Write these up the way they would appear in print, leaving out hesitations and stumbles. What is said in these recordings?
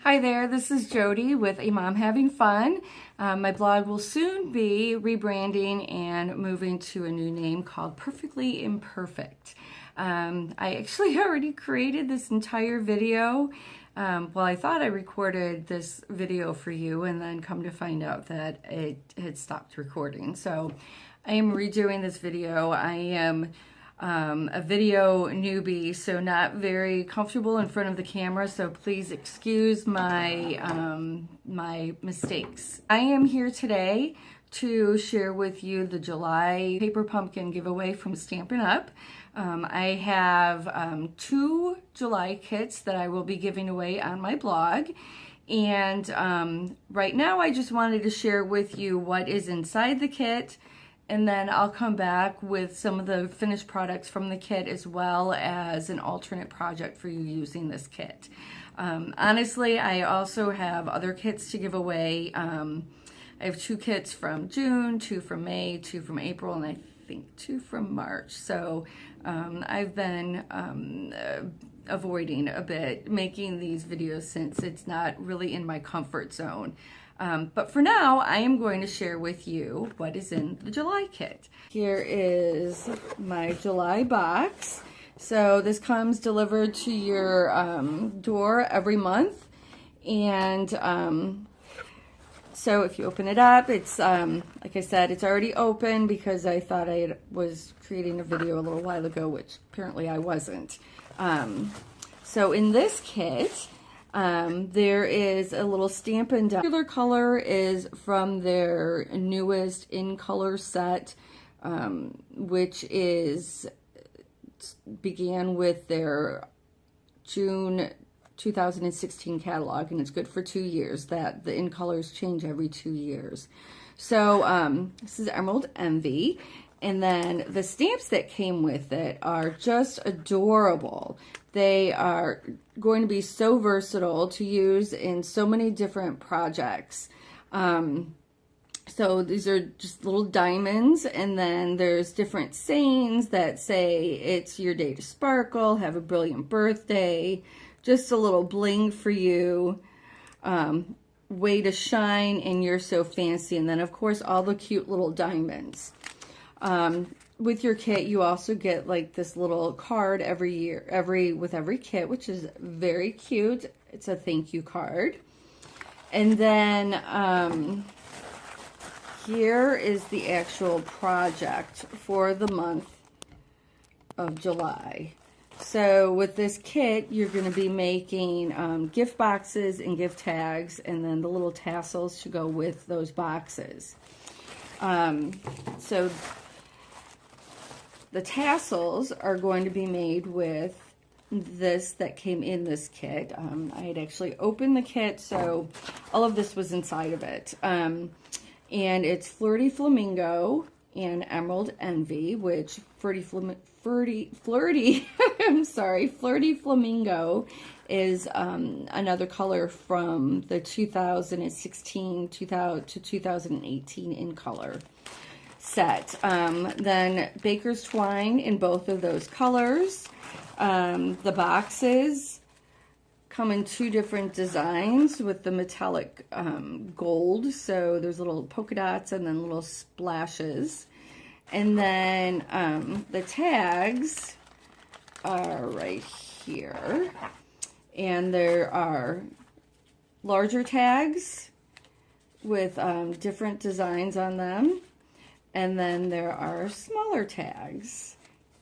Hi there, this is Jody with A Mom Having Fun. My blog will soon be rebranding and moving to a new name called Perfectly Imperfect. I actually already created this entire video. Well, I thought I recorded this video for you and then come to find out that it had stopped recording. So I am redoing this video. I am a video newbie, so not very comfortable in front of the camera, so please excuse my my mistakes. I am here today to share with you the July Paper Pumpkin giveaway from Stampin' Up. I have 2 July kits that I will be giving away on my blog. And right now I just wanted to share with you what is inside the kit, and then I'll come back with some of the finished products from the kit as well as an alternate project for you using this kit. Honestly, I also have other kits to give away. I have 2 kits from June, 2 from May, 2 from April, and I think 2 from March. So I've been avoiding a bit making these videos since it's not really in my comfort zone. But for now, I am going to share with you what is in the July kit. Here is my July box. So this comes delivered to your door every month. And so if you open it up, it's, like I said, it's already open because I thought I was creating a video a little while ago, which apparently I wasn't. So in this kit, there is a little Stampin' Die. The particular color is from their newest in color set, which began with their June 2016 catalog, and it's good for 2 years. That the in colors change every 2 years. So this is Emerald Envy. And then the stamps that came with it are just adorable. They are going to be so versatile to use in so many different projects. So these are just little diamonds, and then there's different sayings that say it's your day to sparkle, have a brilliant birthday, just a little bling for you, way to shine, and you're so fancy. And then of course all the cute little diamonds. With your kit, you also get like this little card every year, with every kit, which is very cute. It's a thank you card. And then here is the actual project for the month of July. So with this kit, you're going to be making gift boxes and gift tags, and then the little tassels to go with those boxes. So the tassels are going to be made with this that came in this kit. I had actually opened the kit, so all of this was inside of it. And it's Flirty Flamingo and Emerald Envy, which Flirty I'm sorry, Flirty Flamingo is another color from the 2016 to 2018 in color set. Then Baker's Twine in both of those colors. The boxes come in 2 different designs with the metallic gold. So there's little polka dots and then little splashes. And then the tags are right here. And there are larger tags with different designs on them. And then there are smaller tags,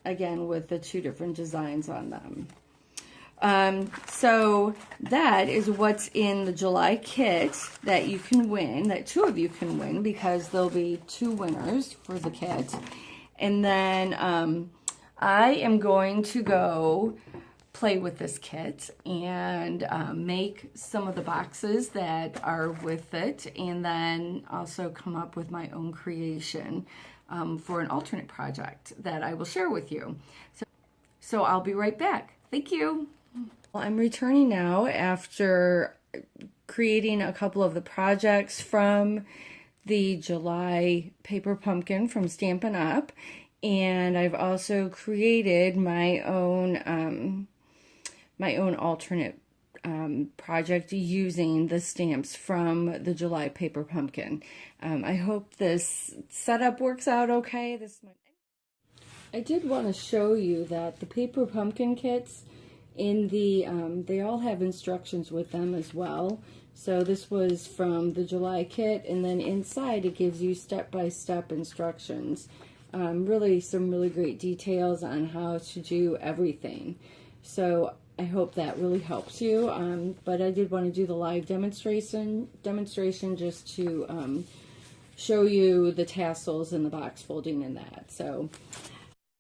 again, with the 2 different designs on them. So that is what's in the July kit that you can win, that 2 of you can win, because there'll be 2 winners for the kit. And then I am going to go play with this kit and make some of the boxes that are with it, and then also come up with my own creation for an alternate project that I will share with you. So I'll be right back. Thank you. Well, I'm returning now after creating a couple of the projects from the July Paper Pumpkin from Stampin' Up, and I've also created my own alternate project using the stamps from the July Paper Pumpkin. I hope this setup works out okay. I did want to show you that the Paper Pumpkin kits in the, they all have instructions with them as well. So this was from the July kit, and then inside it gives you step-by-step instructions. Really some really great details on how to do everything. So I hope that really helps you. But I did want to do the live demonstration just to show you the tassels and the box folding and that. So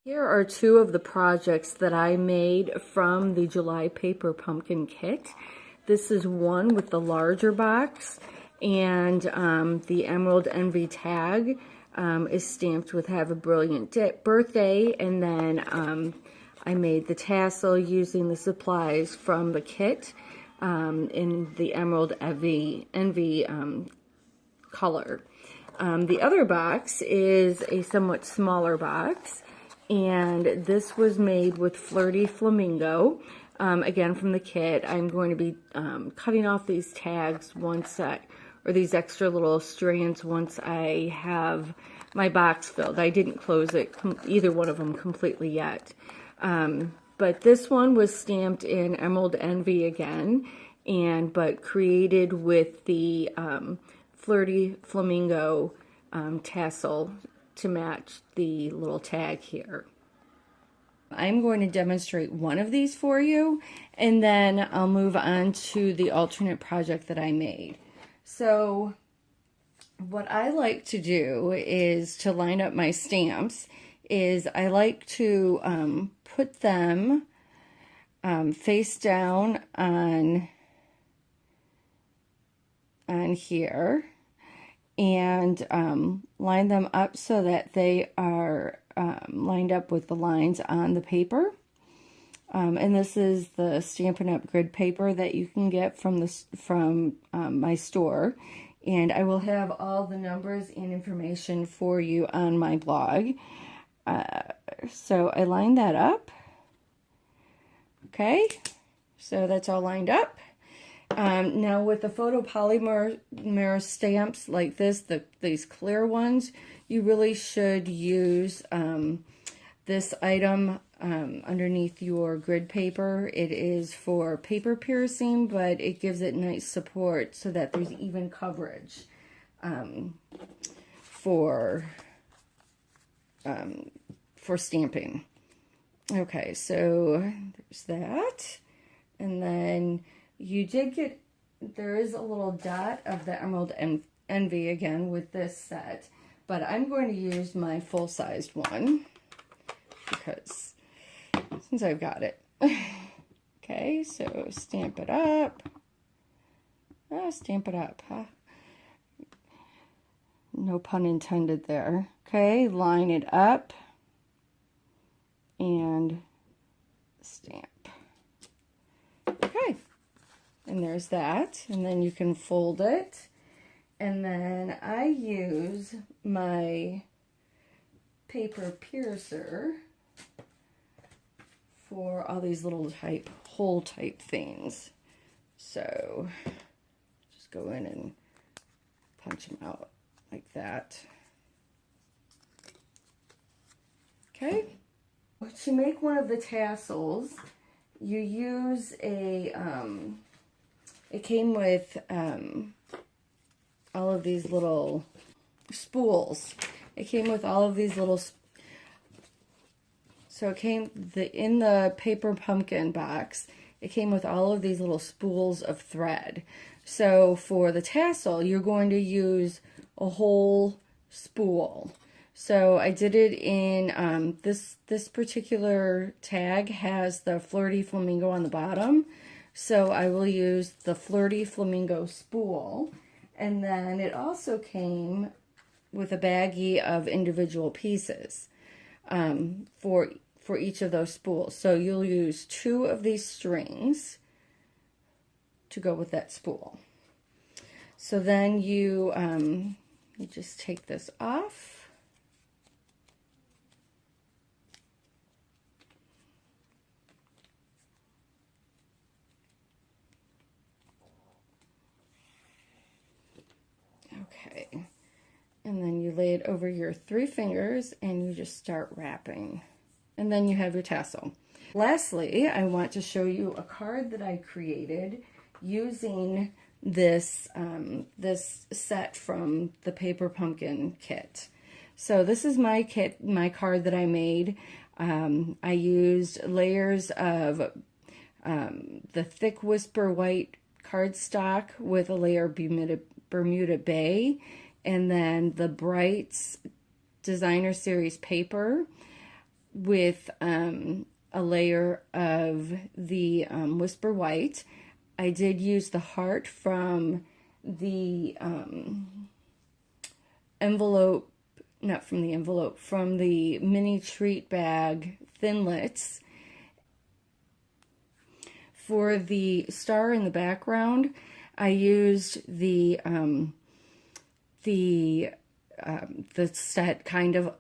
here are two of the projects that I made from the July Paper Pumpkin kit. This is one with the larger box, and the Emerald Envy tag is stamped with "Have a Brilliant Birthday," and then I made the tassel using the supplies from the kit in the Emerald Envy color. The other box is a somewhat smaller box, and this was made with Flirty Flamingo. Again, from the kit. I'm going to be cutting off these tags once or these extra little strands once I have my box filled. I didn't close it, either one of them, completely yet. But this one was stamped in Emerald Envy again, but created with the Flirty Flamingo tassel to match the little tag here. I'm going to demonstrate one of these for you, and then I'll move on to the alternate project that I made. So what I like to do is to line up my stamps is I like to put them face down on here, and line them up so that they are lined up with the lines on the paper. And this is the Stampin' Up! Grid paper that you can get from my store. And I will have all the numbers and information for you on my blog. So I lined that up. Okay, so that's all lined up. Now with the photopolymer stamps like this, these clear ones, you really should use this item underneath your grid paper. It is for paper piercing, but it gives it nice support so that there's even coverage for stamping. Okay, so there's that. And then you did get, there is a little dot of the Emerald Envy again with this set, but I'm going to use my full-sized one because since I've got it. Okay, so stamp it up. Stamp it up, huh? No pun intended there. Okay, line it up and stamp. Okay. And there's that, and then you can fold it, and then I use my paper piercer for all these little hole type things. So just go in and punch them out like that. Okay, to make one of the tassels, you use a it came with all of these little spools. It came with all of these little, so it came in the Paper Pumpkin box, it came with all of these little spools of thread. So for the tassel, you're going to use a whole spool. So I did it in, this particular tag has the Flirty Flamingo on the bottom. So I will use the Flirty Flamingo spool. And then it also came with a baggie of individual pieces for each of those spools. So you'll use 2 of these strings to go with that spool. So then you just take this off. And then you lay it over your 3 fingers and you just start wrapping. And then you have your tassel. Lastly, I want to show you a card that I created using this, this set from the Paper Pumpkin kit. So this is my kit, my card that I made. I used layers of the thick Whisper White cardstock with a layer of Bermuda Bay, and then the Brights Designer Series paper with a layer of the Whisper White. I did use the heart from the envelope, not from the envelope, from the mini treat bag Thinlits. For the star in the background, I used the set kinda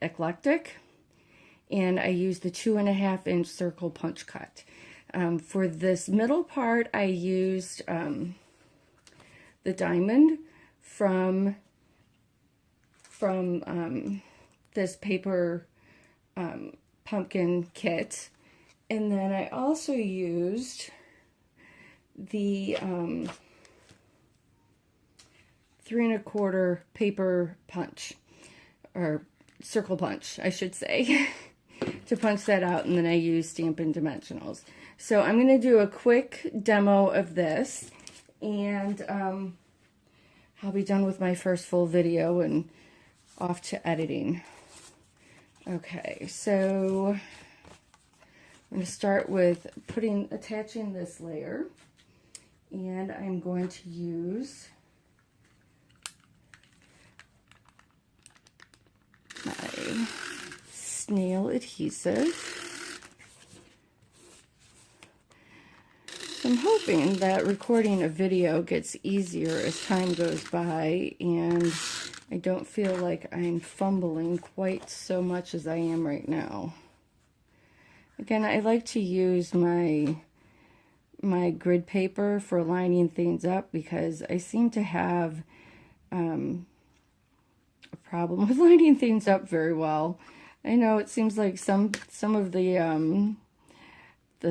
eclectic, and I used the 2.5-inch circle punch cut. For this middle part, I used the diamond from this Paper Pumpkin kit, and then I also used the 3¼ paper punch, or circle punch, I should say, to punch that out, and then I used Stampin' Dimensionals. So I'm going to do a quick demo of this, and I'll be done with my first full video and off to editing. Okay, so I'm going to start with attaching this layer, and I'm going to use my snail adhesive. I'm hoping that recording a video gets easier as time goes by, and I don't feel like I'm fumbling quite so much as I am right now. Again, I like to use my grid paper for lining things up because I seem to have a problem with lining things up very well. I know it seems like some of the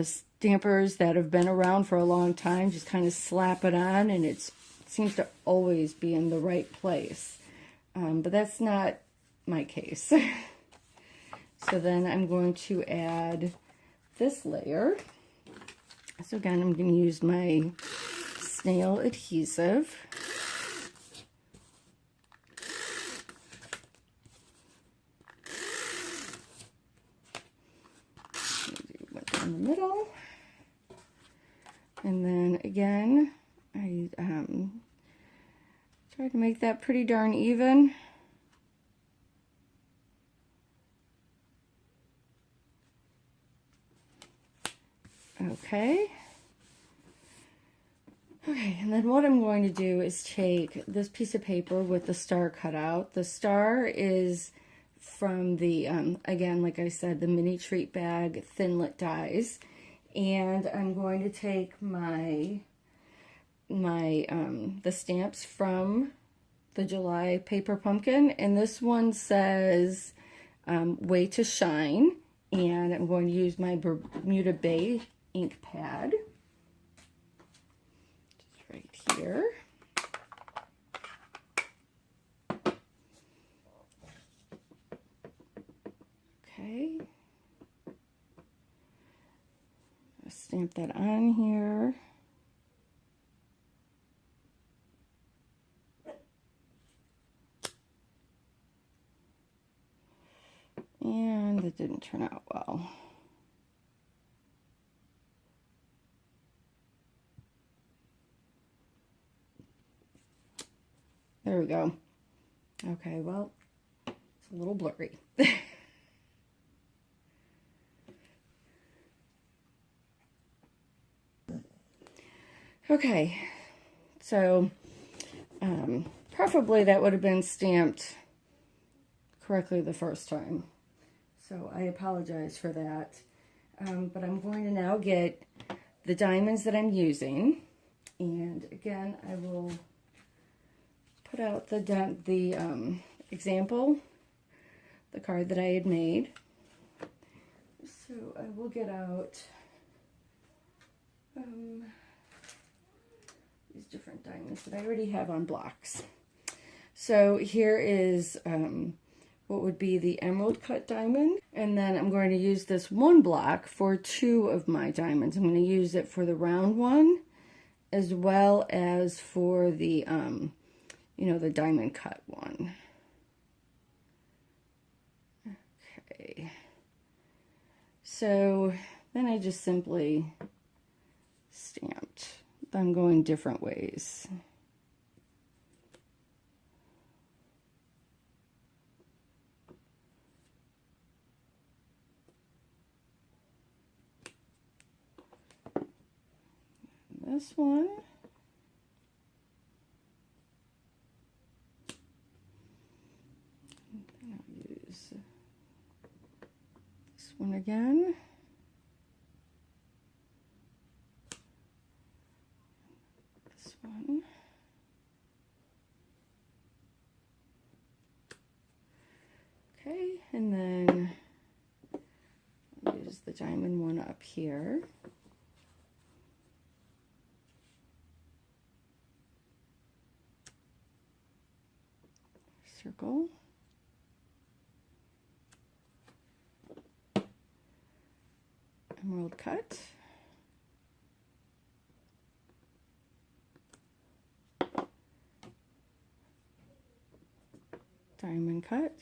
stampers that have been around for a long time just kind of slap it on, and it seems to always be in the right place. But that's not my case. So then I'm going to add this layer. So again, I'm going to use my snail adhesive. One down the middle. And then again, I try to make that pretty darn even. Okay, and then what I'm going to do is take this piece of paper with the star cut out. The star is from the, again, like I said, the mini treat bag Thinlit dies. And I'm going to take the stamps from the July Paper Pumpkin, and this one says Way to Shine, and I'm going to use my Bermuda Bay ink pad, just right here. Okay, I'll stamp that on here. And it didn't turn out well. There we go. Okay, well, it's a little blurry. Okay, so preferably that would have been stamped correctly the first time. So I apologize for that. But I'm going to now get the diamonds that I'm using. And again, I will put out the example, the card that I had made. So I will get out these different diamonds that I already have on blocks. So here is what would be the emerald cut diamond. And then I'm going to use this one block for 2 of my diamonds. I'm going to use it for the round one as well as for the, you know, the diamond cut one. Okay. So then I just simply stamped. I'm going different ways. This one. And I'll use this one again. This one. Okay, and then I'll use the diamond one up here. Circle. Emerald cut. Diamond cut.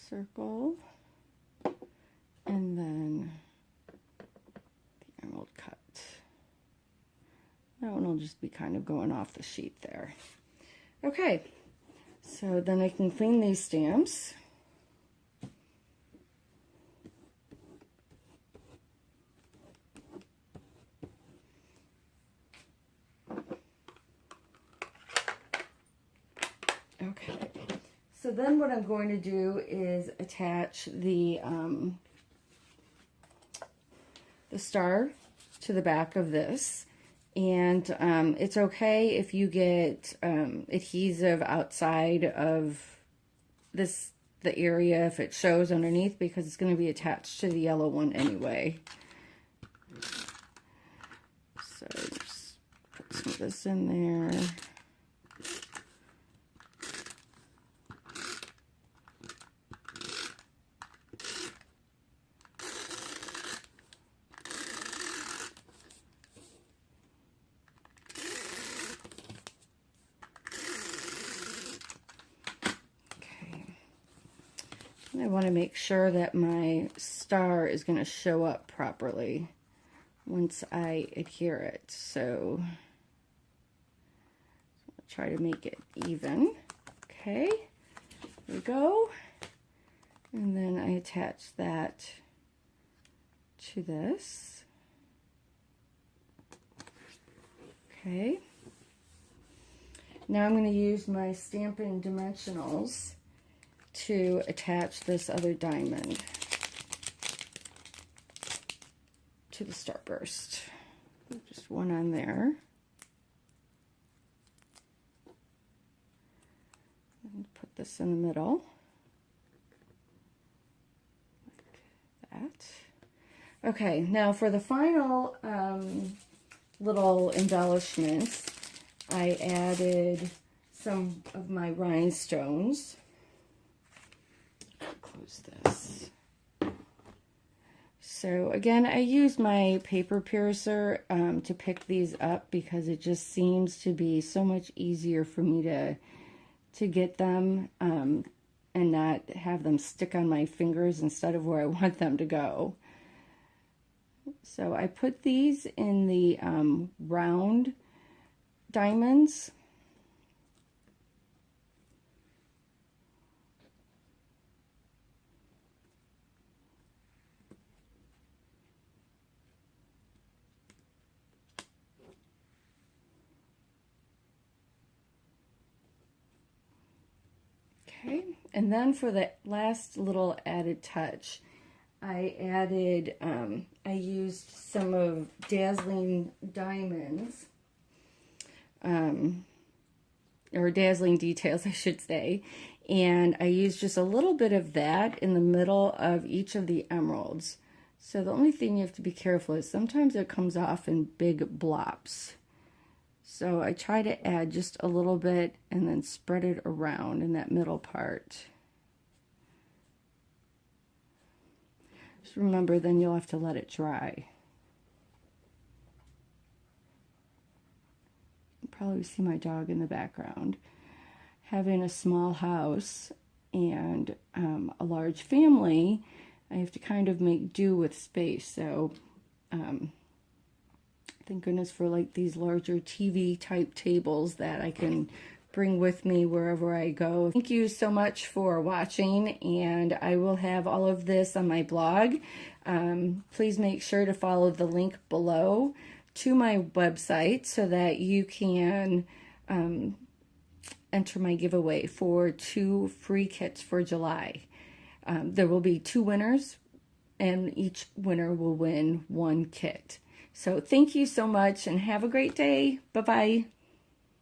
Circle. And then the emerald cut. That one will just be kind of going off the sheet there. Okay, so then I can clean these stamps. Okay, so then what I'm going to do is attach the star to the back of this. And it's okay if you get adhesive outside of the area if it shows underneath, because it's going to be attached to the yellow one anyway. So just put some of this in there. I want to make sure that my star is going to show up properly once I adhere it. So I'll try to make it even. Okay, there we go. And then I attach that to this. Okay. Now I'm going to use my Stampin' Dimensionals to attach this other diamond to the Starburst. Just one on there. And put this in the middle. Like that. Okay, now for the final little embellishments, I added some of my rhinestones. Close this. So again, I use my paper piercer to pick these up because it just seems to be so much easier for me to get them and not have them stick on my fingers instead of where I want them to go. So I put these in the round diamonds. Okay, and then for the last little added touch, I added, I used some of Dazzling Diamonds, or Dazzling Details, I should say. And I used just a little bit of that in the middle of each of the emeralds. So the only thing you have to be careful is sometimes it comes off in big blobs. So I try to add just a little bit and then spread it around in that middle part. Just remember, then you'll have to let it dry. You can probably see my dog in the background. Having a small house and a large family, I have to kind of make do with space. So thank goodness for like these larger TV type tables that I can bring with me wherever I go. Thank you so much for watching, and I will have all of this on my blog. Please make sure to follow the link below to my website so that you can enter my giveaway for 2 free kits for July. There will be 2 winners, and each winner will win 1 kit. So thank you so much and have a great day. Bye-bye.